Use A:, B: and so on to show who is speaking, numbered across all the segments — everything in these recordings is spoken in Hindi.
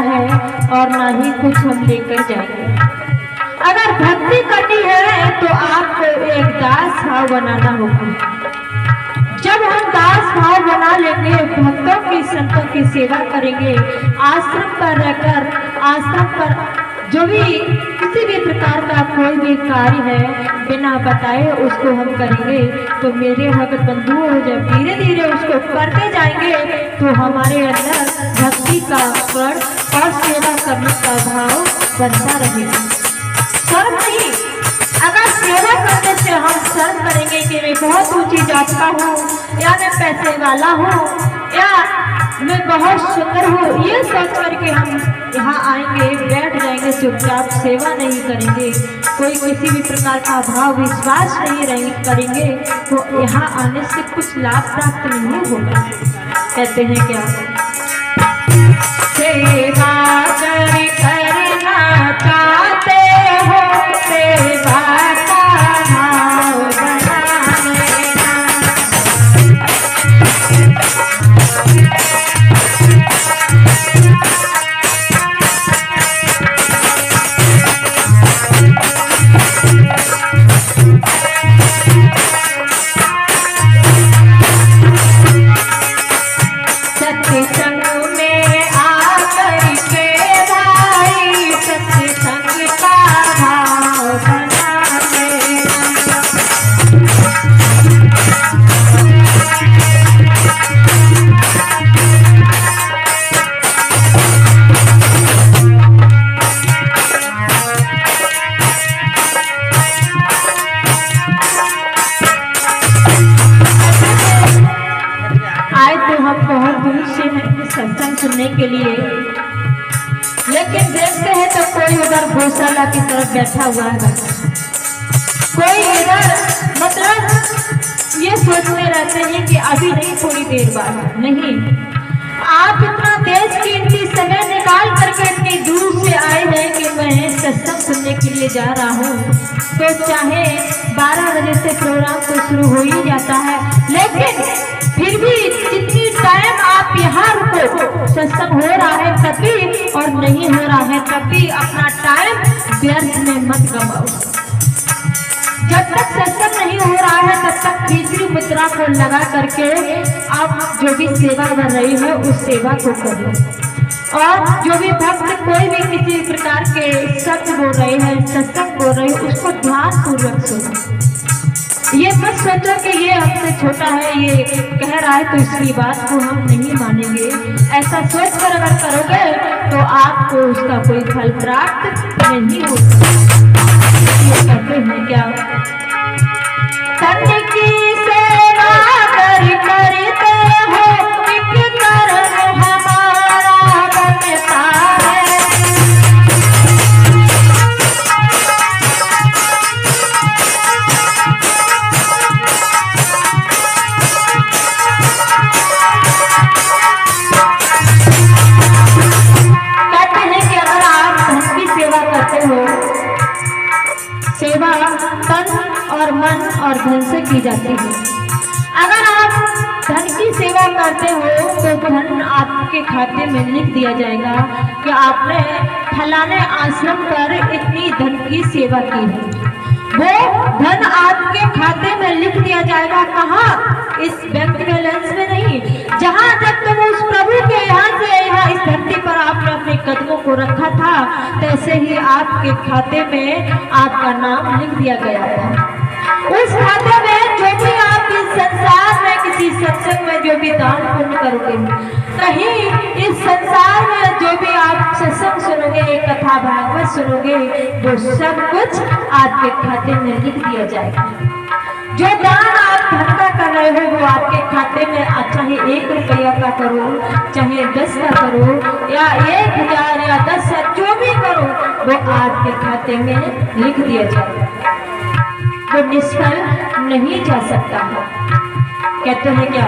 A: है और ना ही कुछ हम लेकर जाएंगे। अगर भक्ति करनी है तो आपको एक दास भाव बनाना होगा। जब हम दास भाव बना लेंगे, भक्तों की संतों की सेवा करेंगे, आश्रम पर रहकर आश्रम पर जो भी किसी भी प्रकार का कोई भी कार्य है बिना बताए उसको हम करेंगे, तो मेरे भक्त बंधुओं जब धीरे धीरे उसको करते जाएंगे तो हमारे अंदर भक्ति का प्रण और सेवा करने का भाव बनता रहेगा। शर्म नहीं, अगर सेवा करने से हम शर्म करेंगे कि मैं बहुत ऊंची जात का हूँ या मैं पैसे वाला हूँ या मैं बहुत सुंदर हूँ, ये सोच करके हम यहाँ आएंगे, बैठ जाएंगे चुपचाप, सेवा नहीं करेंगे, कोई किसी भी प्रकार का भाव विश्वास नहीं करेंगे, तो यहाँ आने से कुछ लाभ प्राप्त नहीं होगा। कहते हैं क्या, सेवा करना चाहते हो, सेवा का भाव बना लेना। सत्संग सुनने के लिए, लेकिन देखते हैं तो कोई उधर गौशाला की तरफ बैठा हुआ है, कोई इधर मतलब ये सोचते रहते हैं कि अभी नहीं थोड़ी देर बाद। नहीं, आप इतना देश कीमती समय निकाल करके इतनी दूर से आए हैं कि मैं सत्संग सुनने के लिए जा रहा हूँ, तो चाहे 12 बजे से प्रोग्राम तो शुरू हो ही जाता है, लेकिन फिर भी जितनी टाइम आप यहाँ रुको, सत्संग हो रहा है तभी और नहीं हो रहा है तभी अपना टाइम व्यर्थ में मत गवाओ। जब तक सत्संग नहीं हो रहा है तब तक तीसरी मुद्रा को लगा करके आप जो भी सेवा कर रही है उस सेवा को करो, और जो भी भक्त कोई भी किसी प्रकार के शब्द बोल रहे हैं, सत्संग बोल रहे हैं, उसको ध्यान पूर्वक सुनो। ये मत सोचो कि ये हमसे छोटा है, ये कह रहा है तो इसकी बात को हम नहीं मानेंगे। ऐसा सोच कर अगर करोगे तो आपको उसका कोई फल प्राप्त नहीं होगा। ये कहते हैं क्या, तन की सेवा करते हो, एक कर्म हमारा बनता है। सेवा तन और मन और धन से की जाती है। अगर आप धन की सेवा करते हो तो धन आपके खाते में लिख दिया जाएगा कि आपने फलाने आश्रम पर इतनी धन की सेवा की है। वो धन आपके खाते में लिख दिया जाएगा। कहाँ? इस बैंक बैलेंस में नहीं, जहाँ जब तुम उस प्रभु के यहाँ से यहाँ इस धरती पर आपने अपने कदमों को रखा था, तैसे ही आपके खाते में आपका नाम लिख दिया गया था। उस खाते में जो भी आप इस संसार में किसी सत्संग में जो भी दान पुण्य करोगे, कहीं इस संसार में जो भी आप सत्संग सुनोगे, कथा भागवत सुनोगे, वो सब कुछ आपके खाते में लिख दिया जाएगा। जो दान आप धन का कर रहे हो वो आपके खाते में, चाहे 1 रुपया का करो, चाहे 10 का करो, या 1000 या 10,000 जो भी करो, वो आपके खाते में लिख दिया जाएगा। वो निष्फल नहीं जा सकता है। कहते हैं क्या,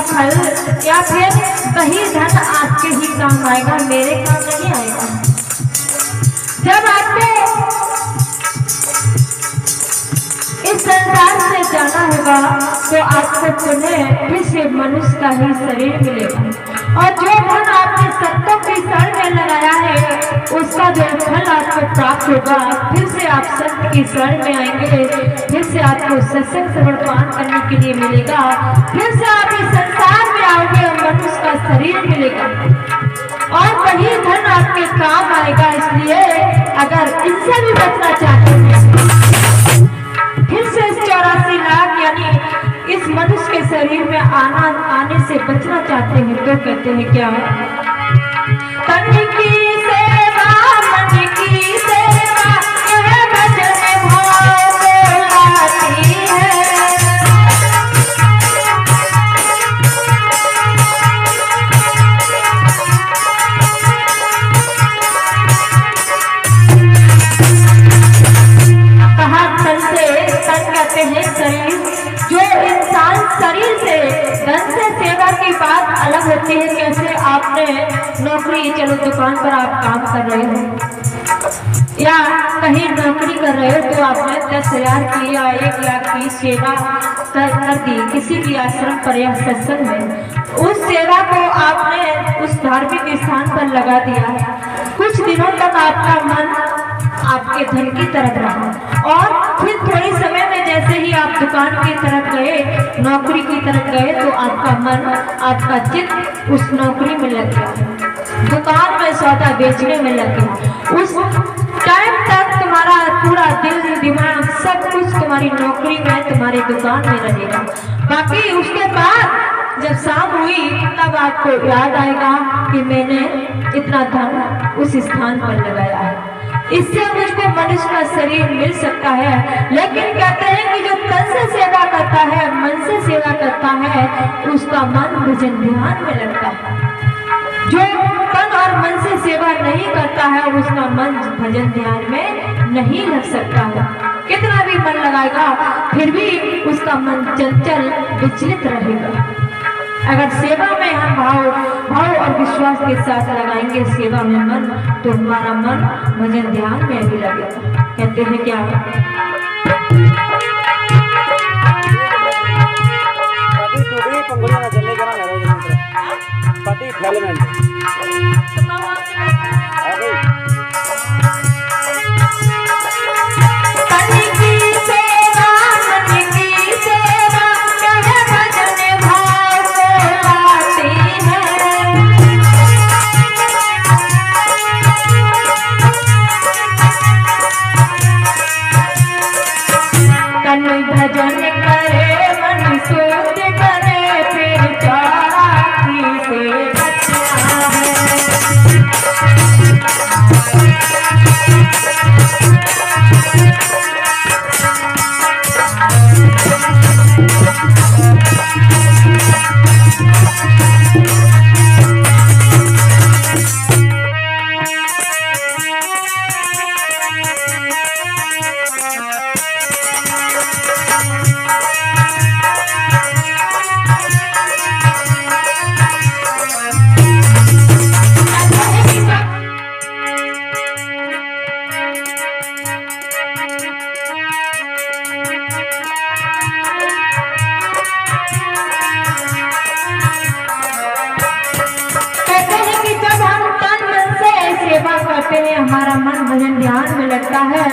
A: फल या फिर वही धन आपके ही काम आएगा, मेरे काम नहीं आएगा। जब आपको इस संसार से जाना होगा तो आपको पुनः फिर से मनुष्य का ही शरीर मिलेगा, और जो धन आपने सत्यों की शरण में लगाया है उसका जो फल आपको प्राप्त होगा, फिर से आप सत्य की शरण में आएंगे, फिर से आपको सत्संग श्रवण पान करने के लिए मिलेगा, फिर से आप इस संसार में आओगे और मनुष्य का शरीर मिलेगा और वही धन आपके काम आएगा। इसलिए अगर इनसे भी बचना चाहते हैं, फिर से इस 84 लाख यानी इस मनुष्य के शरीर में आने से बचना चाहते हैं, तो कहते हैं क्या, तन की सेवा मन की सेवा यह भजन भाव बोलाती है। कहा तन से, तन कहते हैं शरीर, जो इंसान शरीर से धन से सेवा की बात अलग होती है। कैसे आपने नौकरी, चलो दुकान पर आप काम कर रहे हो या कहीं नौकरी कर रहे हो तो आपने 10,000 की या 1 लाख की सेवा कर दी किसी भी आश्रम पर या सत्संग में। उस सेवा को आपने उस धार्मिक स्थान पर लगा दिया, कुछ दिनों तक आपका मन आपके धन की तरफ रहा और फिर थोड़ी समय में जैसे ही आप दुकान की तरफ गए, नौकरी की तरफ गए, तो आपका मन, आपका चित्त उस नौकरी में लग गया, दुकान में सौदा बेचने में लग गया। उस टाइम तक तुम्हारा पूरा दिल दिमाग सब कुछ तुम्हारी नौकरी में, तुम्हारी दुकान में रहेगा। बाकी उसके बाद जब शाम हुई तब आपको याद आएगा कि मैंने इतना धन उस स्थान पर लगाया है, इससे मुझको मनुष्य का शरीर मिल सकता है। लेकिन कहते हैं कि जो तन से सेवा करता है, मन से सेवा करता है, उसका मन भजन ध्यान में लगता है। जो तन और मन से सेवा नहीं करता है उसका मन भजन ध्यान में नहीं लग सकता है। कितना भी मन लगाएगा फिर भी उसका मन चंचल विचलित रहेगा। अगर सेवा में हम भाव और विश्वास के साथ लगाएंगे सेवा में मन, तो हमारा मन भजन ध्यान में भी लगेगा। कहते हैं क्या, भजन करे मन शुद्ध करे फिर 84 से बचना है। हमारा मन भजन ध्यान में लगता है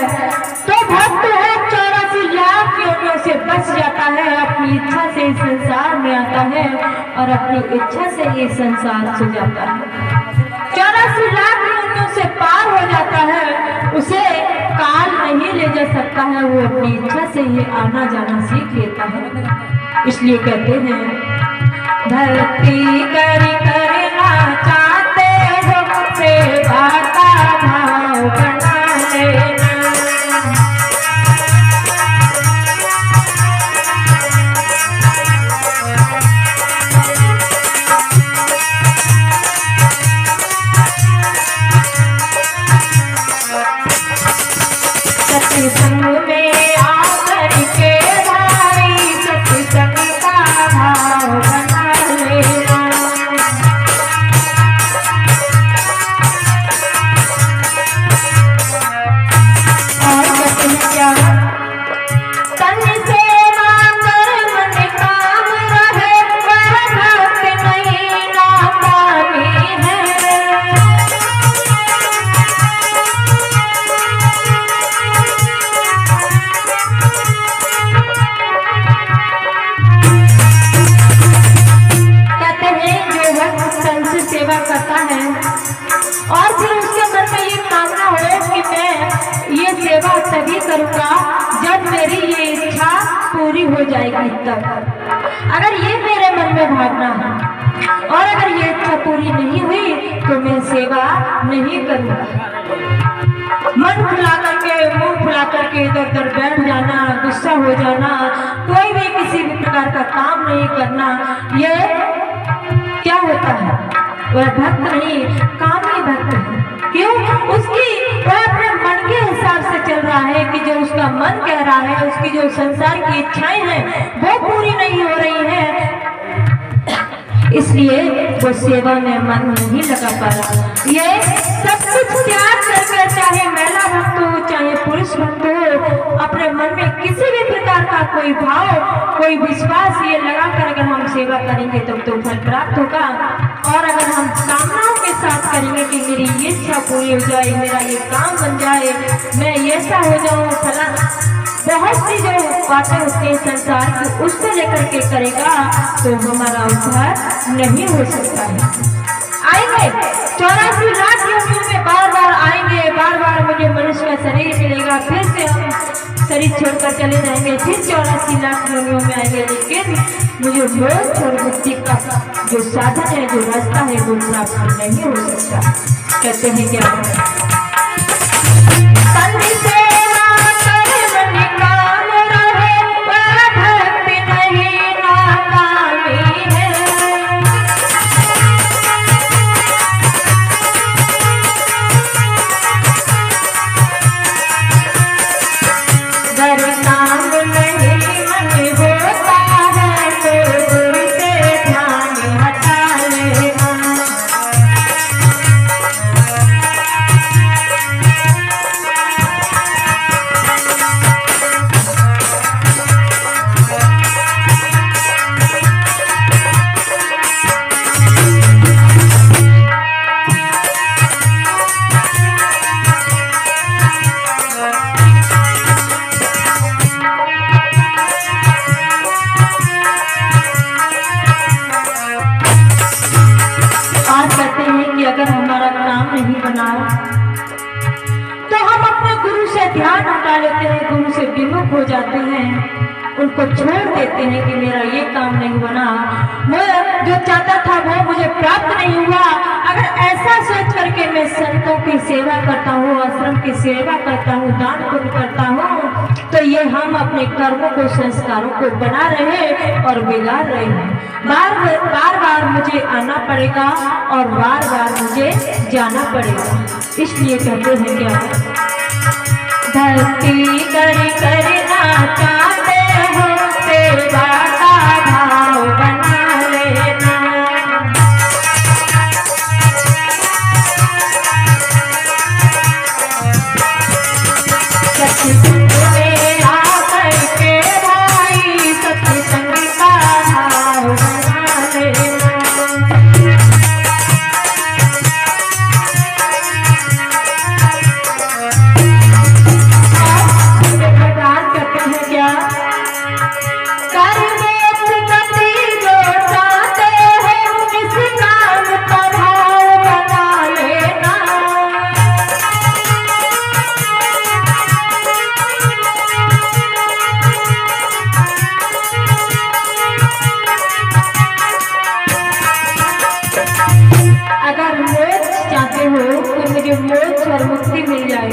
A: तो भक्त है 84 लाख योनियों से बच जाता है, अपनी इच्छा से इस संसार में आता है और अपनी इच्छा से ये संसार से जाता है। 84 लाख योनियों से पार हो जाता है, उसे काल नहीं ले जा सकता है, वो अपनी इच्छा से ये आना जाना सीख लेता है। इसलिए कहते हैं भक्ति करना चाहते हो सेवा का भाव बना लेना। सत्संग में आकर के भाई सत्संग का भाव बना ले। जाएगी तब। अगर ये मेरे मन में भावना है और अगर ये इच्छा पूरी नहीं हुई तो मैं सेवा नहीं करूँगा। मन फुला करके मुंह फुला करके इधर उधर बैठ जाना, गुस्सा हो जाना, कोई भी किसी भी प्रकार का काम नहीं करना, ये क्या होता है? वह भक्त नहीं, कामी भक्त है। क्यों? उसकी वह अपने मन के हिसाब से चल रहा है कि जो उसका मन कह रहा है, उसकी जो संसार की इच्छाएं हैं वो पूरी नहीं हो रही है, इसलिए वो सेवा में मन नहीं लगा पा रहा। ये सब कुछ त्याग करके, चाहे महिला भक्त हो चाहे पुरुष भक्त हो, अपने मन में किसी भी प्रकार का कोई भाव, कोई विश्वास ये लगाकर अगर हम सेवा करेंगे तो फल प्राप्त होगा। और अगर हम कामनाओं के साथ करेंगे कि मेरी ये इच्छा पूरी हो जाए, मेरा ये काम बन जाए, मैं ऐसा हो जाऊं, फलाना, बहुत सी जो बातें होती है संसार की, उसको लेकर के करेगा तो हमारा उद्धार नहीं हो सकता है। आएंगे 84 लाख योनियों में बार बार आएंगे, बार बार मुझे मनुष्य का शरीर मिलेगा, फिर से हम शरीर छोड़कर चले जाएंगे, फिर 84 लाख योनियों में आएंगे, लेकिन मुझे मोक्ष और मुक्ति का जो साधन है, जो रास्ता है, वो प्राप्त नहीं हो सकता। कहते हैं क्या? अगर हमारा काम नहीं बना तो हम अपने गुरु से ध्यान हटा लेते हैं, गुरु से विमुख हो जाते हैं, उनको छोड़ देते हैं कि मेरा ये काम नहीं बना, मैं जो चाहता था वो मुझे प्राप्त नहीं हुआ। अगर ऐसा सोच करके मैं संतों की सेवा करता हूँ, आश्रम की सेवा करता हूँ, दान पुण्य करता हूँ, तो ये हम अपने कर्मों को, संस्कारों को बना रहे और बिगाड़ रहे हैं। बार बार मुझे आना पड़ेगा और बार बार मुझे जाना पड़ेगा। इसलिए कहते हैं क्या? भक्ति करना चाहते हो, सेवा का भाव बना लेना। सत्संग में आकर के भाई, सत्संग का भाव बना लेना। मोक्ष और मुक्ति मिल जाए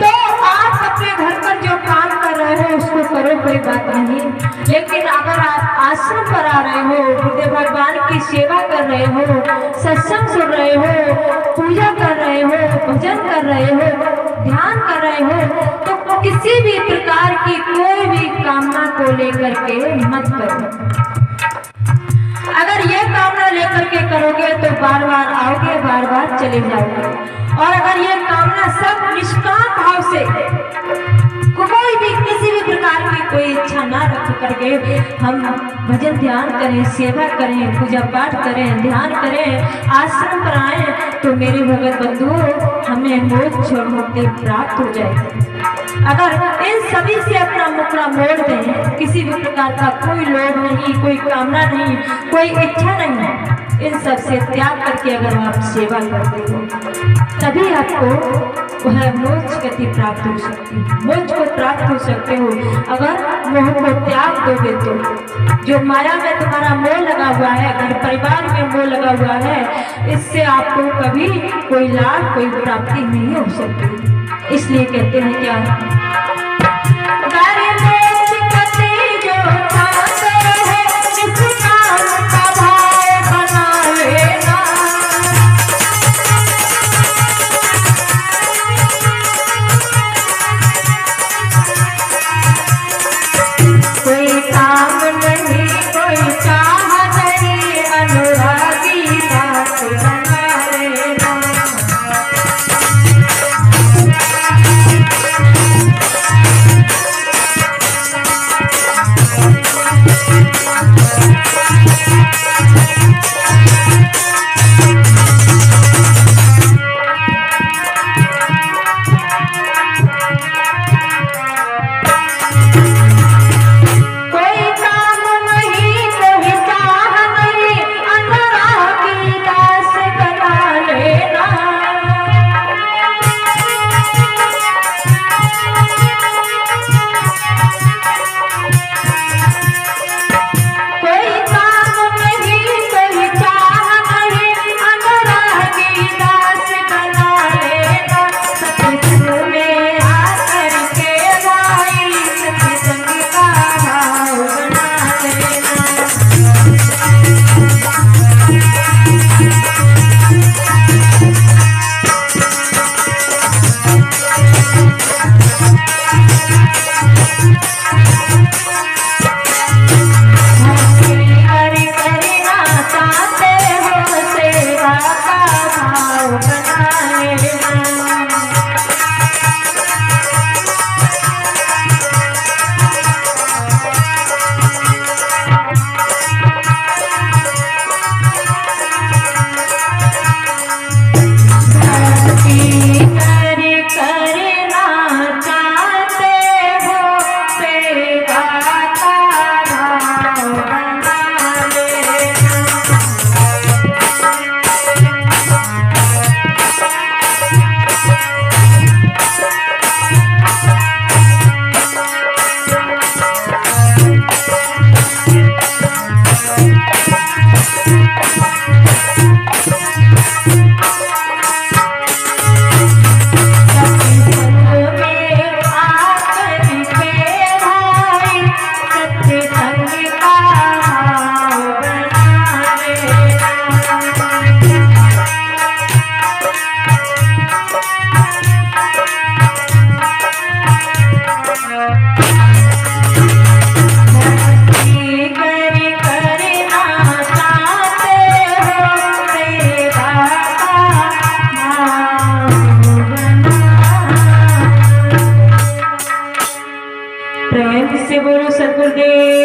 A: तो आप अपने घर पर जो काम कर रहे हो उसको करो, कोई बात नहीं। लेकिन अगर आप आश्रम पर आ रहे हो, गुरुदेव भगवान की सेवा कर रहे हो, सत्संग सुन रहे हो, पूजा कर रहे हो, भजन कर रहे हो, ध्यान कर रहे हो, तो किसी भी प्रकार की कोई भी कामना को लेकर के मत करो। अगर ये कामना लेकर के करोगे तो बार बार आओगे, बार बार चले जाओगे। और अगर ये कामना सब निष्काम भाव से, कोई भी किसी भी प्रकार की कोई इच्छा ना रख करके हम भजन ध्यान करें, सेवा करें, पूजा पाठ करें, ध्यान करें, आश्रम पर आए, तो मेरे भगत बंधु हमें मोक्ष और मुक्ति प्राप्त हो जाएगी। अगर इन सभी से अपना मुखड़ा मोड़ दें, किसी भी प्रकार का कोई लोभ नहीं, कोई कामना नहीं, कोई इच्छा नहीं, इन सब से त्याग करके अगर आप सेवा करते हो तभी आपको वह मोक्ष गति प्राप्त हो सकती है, मोक्ष को प्राप्त हो सकते हो। अगर मोह को त्याग दोगे तो जो माया में तुम्हारा मोह लगा हुआ है, घर परिवार में मोह लगा हुआ है, इससे आपको कभी कोई लाभ कोई प्राप्ति नहीं हो सकती। इसलिए कहते हैं क्या, प्रेम से बोलो सतगुरुदेव